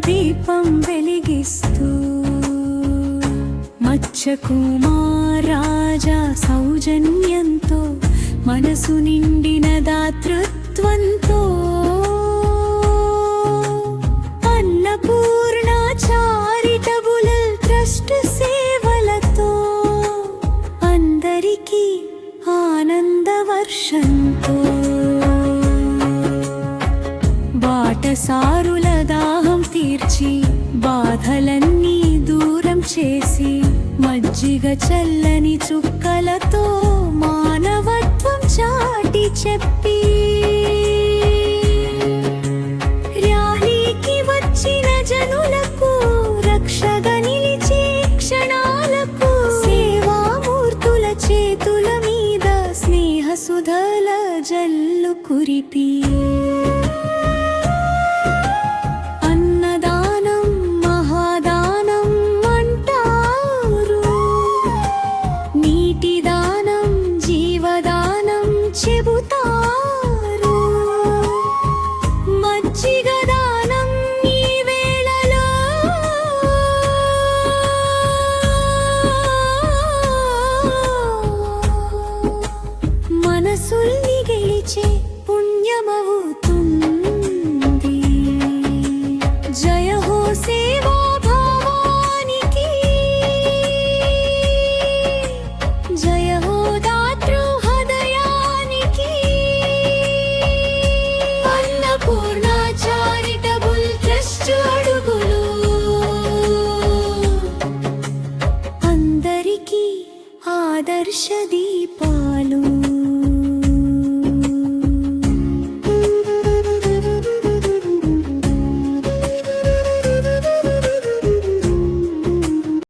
దీపం వెలిగిస్తూ మత్స్యకుమారాజా సౌజన్యంతో మనసు నిండిన దాతృత్వంతో అన్నపూర్ణ చారిటబుల్ ట్రస్ట్ సేవలతో అందరికీ ఆనంద వర్షంతో బాటసారుల దాహం తీర్చి బాధలన్నీ దూరం చేసి మజ్జిగ చల్లని చుక్కలతో మానవత్వం చాటి చెప్పి ర్యాలీకి వచ్చిన జనులకు రక్షగా నిలిచే క్షణాలకు సేవామూర్తుల చేతుల మీద స్నేహ సుధల జల్లు కురిపి చెబుతారు మజ్జిగ దానం ఈ వేళలో మనసుల్ని గెలిచే పుణ్యమవుతుంది. జయ హో సేవా భావానికి, జయ హో దాతృ అన్నపూర్ణ చారిటబుల్ ట్రస్ట్ అడుగులు అందరికీ ఆదర్శ దీపాలు.